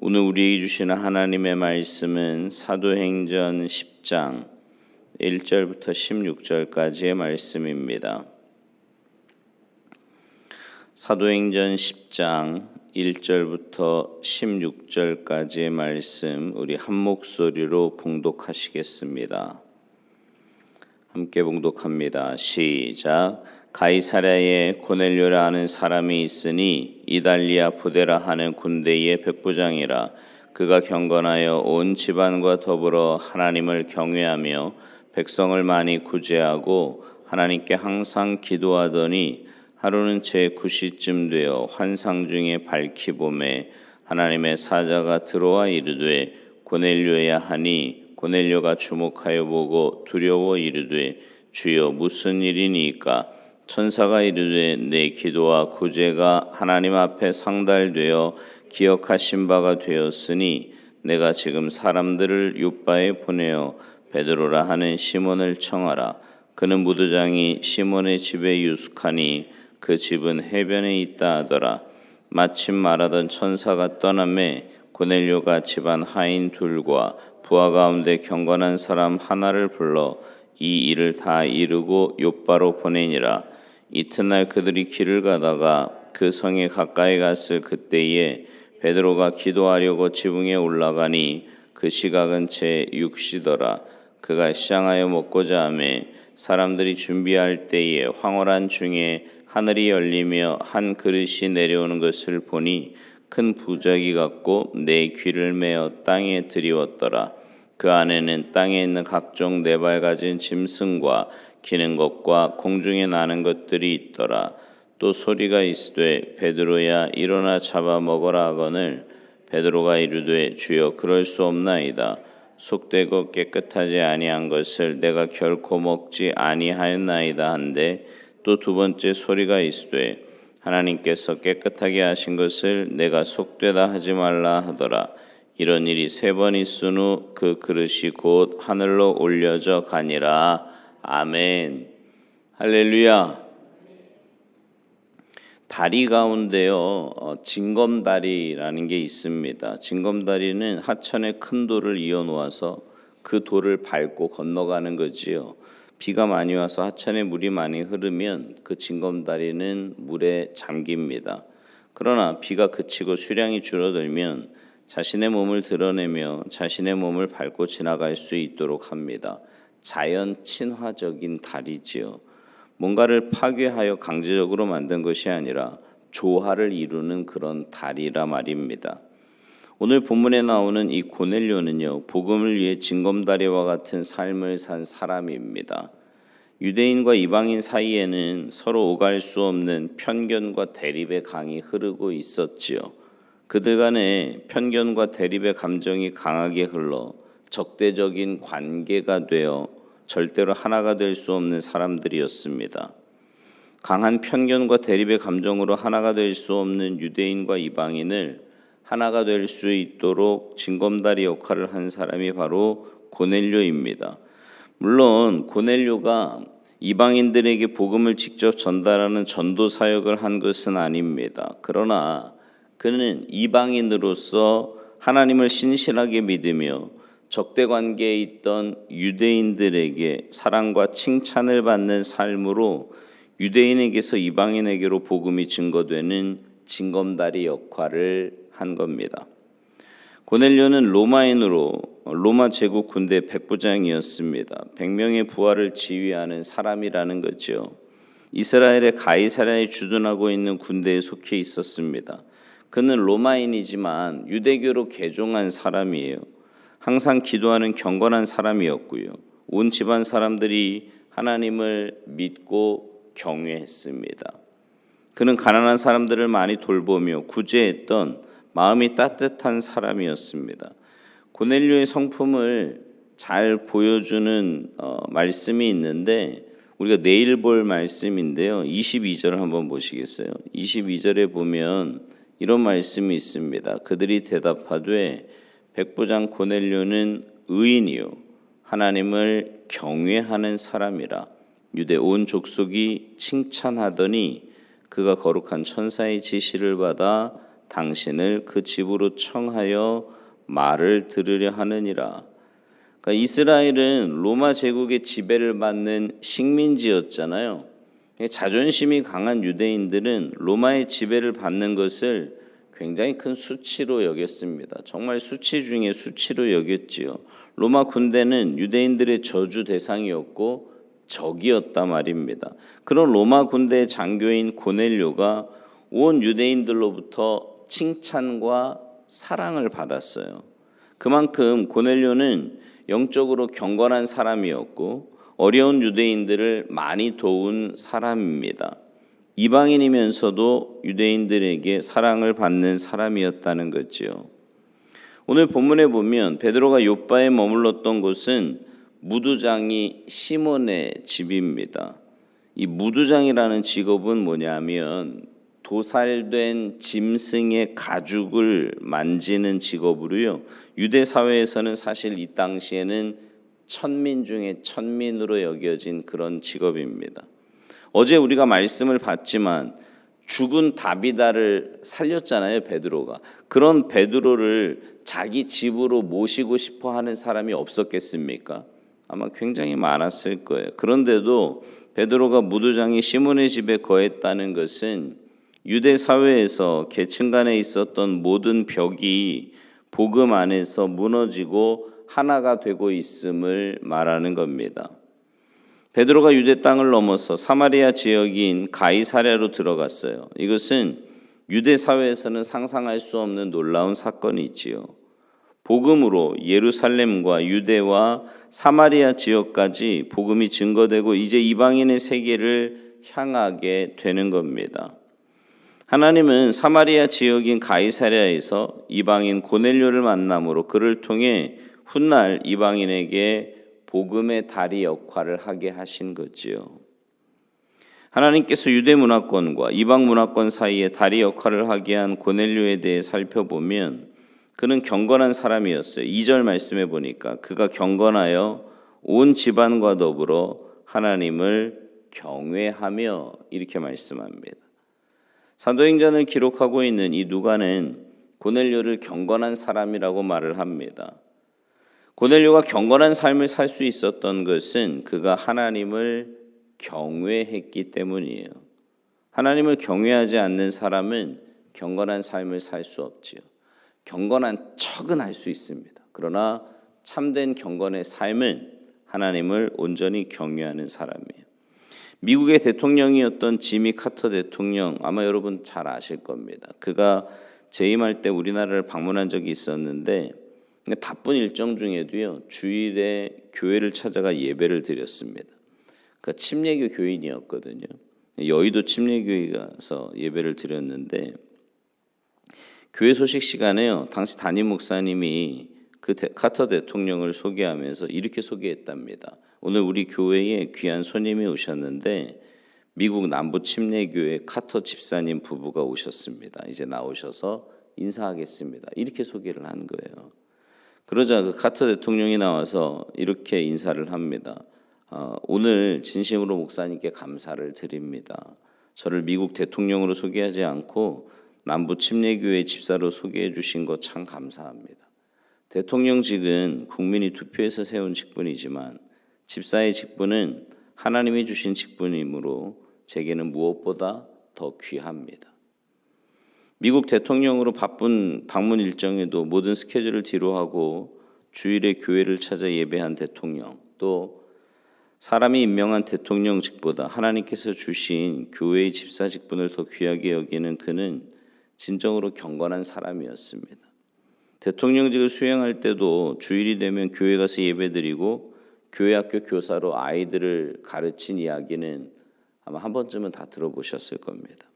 오늘 우리에게 주시는 하나님의 말씀은 사도행전 10장 1절부터 16절까지의 말씀입니다. 사도행전 10장 1절부터 16절까지의 말씀 우리 한 목소리로 봉독하시겠습니다. 함께 봉독합니다. 시작. 가이사랴에 고넬료라 하는 사람이 있으니 이달리아 부데라 하는 군대의 백부장이라. 그가 경건하여 온 집안과 더불어 하나님을 경외하며 백성을 많이 구제하고 하나님께 항상 기도하더니 하루는 제 9시쯤 되어 환상 중에 밝히 보매 하나님의 사자가 들어와 이르되 고넬료야 하니 고넬료가 주목하여 보고 두려워 이르되 주여 무슨 일이니까? 천사가 이르되 내 기도와 구제가 하나님 앞에 상달되어 기억하신 바가 되었으니 내가 지금 사람들을 요바에 보내어 베드로라 하는 시몬을 청하라. 그는 무도장이 시몬의 집에 유숙하니 그 집은 해변에 있다 하더라. 마침 말하던 천사가 떠나매 고넬료가 집안 하인 둘과 부하 가운데 경건한 사람 하나를 불러 이 일을 다 이루고 요바로 보내니라. 이튿날 그들이 길을 가다가 그 성에 가까이 갔을 그때에 베드로가 기도하려고 지붕에 올라가니 그 시각은 제 6시더라. 그가 시장하여 먹고자 하매 사람들이 준비할 때에 황홀한 중에 하늘이 열리며 한 그릇이 내려오는 것을 보니 큰 부적이 같고 내 귀를 메어 땅에 들이웠더라. 그 안에는 땅에 있는 각종 네 발 가진 짐승과 기는 것과 공중에 나는 것들이 있더라. 또 소리가 있으되 베드로야 일어나 잡아 먹어라 하거늘 베드로가 이르되 주여 그럴 수 없나이다. 속되고 깨끗하지 아니한 것을 내가 결코 먹지 아니하였나이다 한데 또 두 번째 소리가 있으되 하나님께서 깨끗하게 하신 것을 내가 속되다 하지 말라 하더라. 이런 일이 3번 있은 후 그 그릇이 곧 하늘로 올려져 가니라. 아멘. 할렐루야. 다리 가운데요 징검다리라는 게 있습니다. 징검다리는 하천에 큰 돌을 이어 놓아서 그 돌을 밟고 건너가는 거지요. 비가 많이 와서 하천에 물이 많이 흐르면 그 징검다리는 물에 잠깁니다. 그러나 비가 그치고 수량이 줄어들면 자신의 몸을 드러내며 자신의 몸을 밟고 지나갈 수 있도록 합니다. 자연 친화적인 다리지요. 뭔가를 파괴하여 강제적으로 만든 것이 아니라 조화를 이루는 그런 다리라 말입니다. 오늘 본문에 나오는 이 고넬료는요, 복음을 위해 징검다리와 같은 삶을 산 사람입니다. 유대인과 이방인 사이에는 서로 오갈 수 없는 편견과 대립의 강이 흐르고 있었지요. 그들 간에 편견과 대립의 감정이 강하게 흘러 적대적인 관계가 되어 절대로 하나가 될 수 없는 사람들이었습니다. 강한 편견과 대립의 감정으로 하나가 될 수 없는 유대인과 이방인을 하나가 될 수 있도록 징검다리 역할을 한 사람이 바로 고넬료입니다. 물론 고넬료가 이방인들에게 복음을 직접 전달하는 전도 사역을 한 것은 아닙니다. 그러나 그는 이방인으로서 하나님을 신실하게 믿으며 적대 관계에 있던 유대인들에게 사랑과 칭찬을 받는 삶으로 유대인에게서 이방인에게로 복음이 증거되는 징검다리 역할을 한 겁니다. 고넬료는 로마인으로 로마 제국 군대 백부장이었습니다. 100명의 부하를 지휘하는 사람이라는 거죠. 이스라엘의 가이사랴에 주둔하고 있는 군대에 속해 있었습니다. 그는 로마인이지만 유대교로 개종한 사람이에요. 항상 기도하는 경건한 사람이었고요. 온 집안 사람들이 하나님을 믿고 경외했습니다. 그는 가난한 사람들을 많이 돌보며 구제했던 마음이 따뜻한 사람이었습니다. 고넬료의 성품을 잘 보여주는 말씀이 있는데 우리가 내일 볼 말씀인데요. 22절을 한번 보시겠어요? 22절에 보면 이런 말씀이 있습니다. 그들이 대답하되 백부장 고넬료는 의인이요 하나님을 경외하는 사람이라 유대 온 족속이 칭찬하더니 그가 거룩한 천사의 지시를 받아 당신을 그 집으로 청하여 말을 들으려 하느니라. 그러니까 이스라엘은 로마 제국의 지배를 받는 식민지였잖아요. 자존심이 강한 유대인들은 로마의 지배를 받는 것을 굉장히 큰 수치로 여겼습니다. 정말 수치 중에 수치로 여겼지요. 로마 군대는 유대인들의 저주 대상이었고 적이었다 말입니다. 그런 로마 군대의 장교인 고넬료가 온 유대인들로부터 칭찬과 사랑을 받았어요. 그만큼 고넬료는 영적으로 경건한 사람이었고 어려운 유대인들을 많이 도운 사람입니다. 이방인이면서도 유대인들에게 사랑을 받는 사람이었다는 거지요. 오늘 본문에 보면 베드로가 요빠에 머물렀던 곳은 무두장이 시몬의 집입니다. 이 무두장이라는 직업은 뭐냐면 도살된 짐승의 가죽을 만지는 직업으로요. 유대 사회에서는 사실 이 당시에는 천민 중에 천민으로 여겨진 그런 직업입니다. 어제 우리가 말씀을 봤지만 죽은 다비다를 살렸잖아요, 베드로가. 그런 베드로를 자기 집으로 모시고 싶어 하는 사람이 없었겠습니까? 아마 굉장히 많았을 거예요. 그런데도 베드로가 무두장이 시몬의 집에 거했다는 것은 유대 사회에서 계층 간에 있었던 모든 벽이 복음 안에서 무너지고 하나가 되고 있음을 말하는 겁니다. 베드로가 유대 땅을 넘어서 사마리아 지역인 가이사랴로 들어갔어요. 이것은 유대 사회에서는 상상할 수 없는 놀라운 사건이지요. 복음으로 예루살렘과 유대와 사마리아 지역까지 복음이 증거되고 이제 이방인의 세계를 향하게 되는 겁니다. 하나님은 사마리아 지역인 가이사랴에서 이방인 고넬료를 만남으로 그를 통해 훗날 이방인에게 복음의 다리 역할을 하게 하신 거지요. 하나님께서 유대 문화권과 이방 문화권 사이에 다리 역할을 하게 한 고넬료에 대해 살펴보면 그는 경건한 사람이었어요. 2절 말씀해 보니까 그가 경건하여 온 집안과 더불어 하나님을 경외하며 이렇게 말씀합니다. 사도행전을 기록하고 있는 이 누가는 고넬료를 경건한 사람이라고 말을 합니다. 고넬료가 경건한 삶을 살 수 있었던 것은 그가 하나님을 경외했기 때문이에요. 하나님을 경외하지 않는 사람은 경건한 삶을 살 수 없지요. 경건한 척은 할 수 있습니다. 그러나 참된 경건의 삶은 하나님을 온전히 경외하는 사람이에요. 미국의 대통령이었던 지미 카터 대통령, 아마 여러분 잘 아실 겁니다. 그가 재임할 때 우리나라를 방문한 적이 있었는데 바쁜 일정 중에도요 주일에 교회를 찾아가 예배를 드렸습니다. 그 침례교 교인이었거든요. 여의도 침례교회 가서 예배를 드렸는데 교회 소식 시간에요 당시 담임 목사님이 그 카터 대통령을 소개하면서 이렇게 소개했답니다. 오늘 우리 교회에 귀한 손님이 오셨는데 미국 남부 침례교회 카터 집사님 부부가 오셨습니다. 이제 나오셔서 인사하겠습니다. 이렇게 소개를 한 거예요. 그러자 그 카터 대통령이 나와서 이렇게 인사를 합니다. 오늘 진심으로 목사님께 감사를 드립니다. 저를 미국 대통령으로 소개하지 않고 남부 침례교회 집사로 소개해 주신 거 참 감사합니다. 대통령직은 국민이 투표해서 세운 직분이지만 집사의 직분은 하나님이 주신 직분이므로 제게는 무엇보다 더 귀합니다. 미국 대통령으로 바쁜 방문 일정에도 모든 스케줄을 뒤로하고 주일에 교회를 찾아 예배한 대통령, 또 사람이 임명한 대통령직보다 하나님께서 주신 교회의 집사 직분을 더 귀하게 여기는 그는 진정으로 경건한 사람이었습니다. 대통령직을 수행할 때도 주일이 되면 교회 가서 예배드리고 교회 학교 교사로 아이들을 가르친 이야기는 아마 한 번쯤은 다 들어보셨을 겁니다.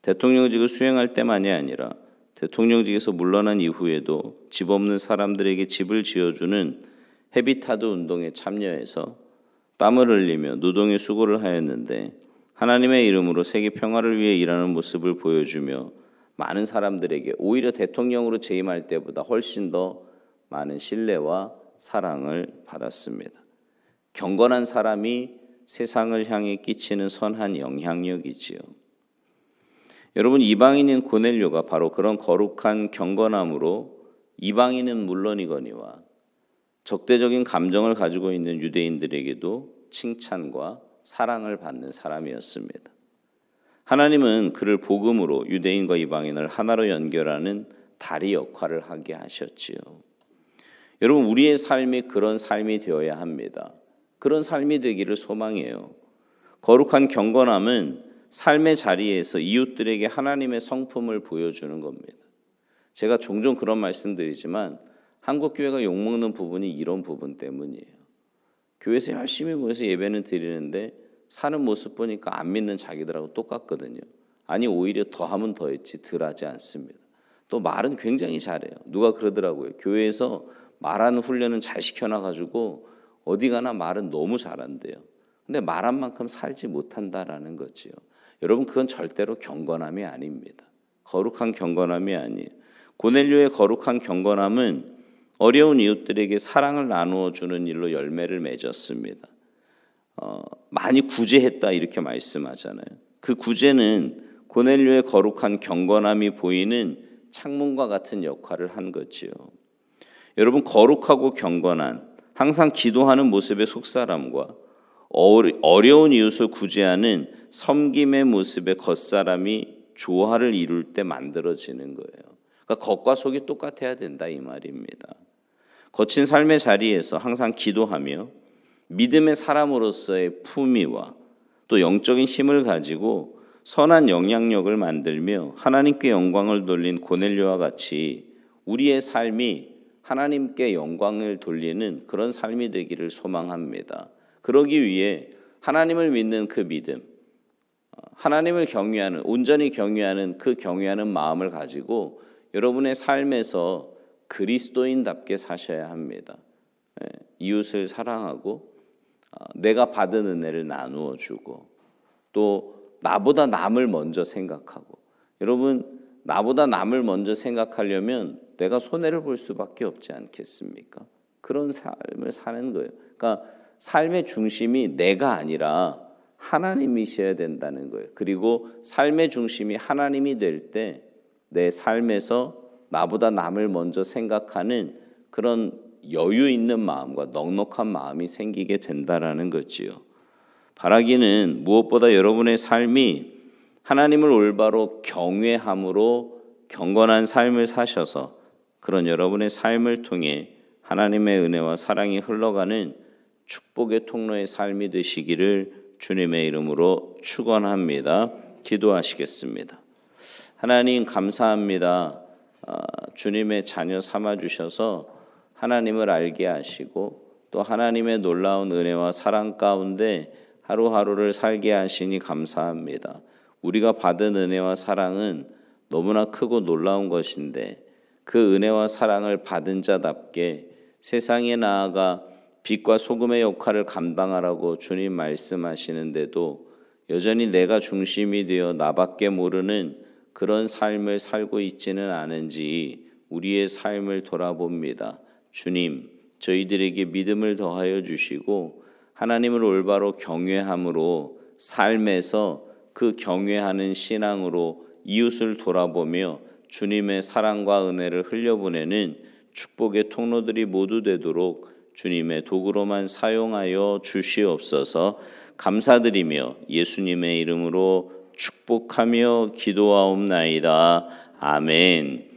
대통령직을 수행할 때만이 아니라 대통령직에서 물러난 이후에도 집 없는 사람들에게 집을 지어주는 헤비타드 운동에 참여해서 땀을 흘리며 노동의 수고를 하였는데 하나님의 이름으로 세계 평화를 위해 일하는 모습을 보여주며 많은 사람들에게 오히려 대통령으로 재임할 때보다 훨씬 더 많은 신뢰와 사랑을 받았습니다. 경건한 사람이 세상을 향해 끼치는 선한 영향력이지요. 여러분, 이방인인 고넬료가 바로 그런 거룩한 경건함으로 이방인은 물론이거니와 적대적인 감정을 가지고 있는 유대인들에게도 칭찬과 사랑을 받는 사람이었습니다. 하나님은 그를 복음으로 유대인과 이방인을 하나로 연결하는 다리 역할을 하게 하셨지요. 여러분, 우리의 삶이 그런 삶이 되어야 합니다. 그런 삶이 되기를 소망해요. 거룩한 경건함은 삶의 자리에서 이웃들에게 하나님의 성품을 보여주는 겁니다. 제가 종종 그런 말씀드리지만 한국 교회가 욕먹는 부분이 이런 부분 때문이에요. 교회에서 열심히 모여서 예배는 드리는데 사는 모습 보니까 안 믿는 자기들하고 똑같거든요. 아니, 오히려 더하면 더했지 덜 하지 않습니다. 또 말은 굉장히 잘해요. 누가 그러더라고요. 교회에서 말하는 훈련은 잘 시켜놔가지고 어디 가나 말은 너무 잘한대요. 근데 말한 만큼 살지 못한다라는 거지요. 여러분, 그건 절대로 경건함이 아닙니다. 거룩한 경건함이 아니에요. 고넬료의 거룩한 경건함은 어려운 이웃들에게 사랑을 나누어 주는 일로 열매를 맺었습니다. 많이 구제했다 이렇게 말씀하잖아요. 그 구제는 고넬료의 거룩한 경건함이 보이는 창문과 같은 역할을 한 거지요. 여러분, 거룩하고 경건한 항상 기도하는 모습의 속사람과 어려운 이웃을 구제하는 섬김의 모습의 겉사람이 조화를 이룰 때 만들어지는 거예요. 그러니까 겉과 속이 똑같아야 된다 이 말입니다. 거친 삶의 자리에서 항상 기도하며 믿음의 사람으로서의 품위와 또 영적인 힘을 가지고 선한 영향력을 만들며 하나님께 영광을 돌린 고넬료와 같이 우리의 삶이 하나님께 영광을 돌리는 그런 삶이 되기를 소망합니다. 그러기 위해 하나님을 믿는 그 믿음, 하나님을 경외하는, 온전히 경외하는 그 경외하는 마음을 가지고 여러분의 삶에서 그리스도인답게 사셔야 합니다. 이웃을 사랑하고 내가 받은 은혜를 나누어 주고 또 나보다 남을 먼저 생각하고, 여러분, 나보다 남을 먼저 생각하려면 내가 손해를 볼 수밖에 없지 않겠습니까? 그런 삶을 사는 거예요. 그러니까 삶의 중심이 내가 아니라 하나님이셔야 된다는 거예요. 그리고 삶의 중심이 하나님이 될 때 내 삶에서 나보다 남을 먼저 생각하는 그런 여유 있는 마음과 넉넉한 마음이 생기게 된다라는 거지요. 바라기는 무엇보다 여러분의 삶이 하나님을 올바로 경외함으로 경건한 삶을 사셔서 그런 여러분의 삶을 통해 하나님의 은혜와 사랑이 흘러가는 축복의 통로의 삶이 되시기를 주님의 이름으로 축원합니다. 기도하시겠습니다. 하나님, 감사합니다. 주님의 자녀 삼아주셔서 하나님을 알게 하시고 또 하나님의 놀라운 은혜와 사랑 가운데 하루하루를 살게 하시니 감사합니다. 우리가 받은 은혜와 사랑은 너무나 크고 놀라운 것인데 그 은혜와 사랑을 받은 자답게 세상에 나아가 빛과 소금의 역할을 감당하라고 주님 말씀하시는데도 여전히 내가 중심이 되어 나밖에 모르는 그런 삶을 살고 있지는 않은지 우리의 삶을 돌아봅니다. 주님, 저희들에게 믿음을 더하여 주시고 하나님을 올바로 경외함으로 삶에서 그 경외하는 신앙으로 이웃을 돌아보며 주님의 사랑과 은혜를 흘려보내는 축복의 통로들이 모두 되도록 주님의 도구로만 사용하여 주시옵소서. 감사드리며 예수님의 이름으로 축복하며 기도하옵나이다. 아멘.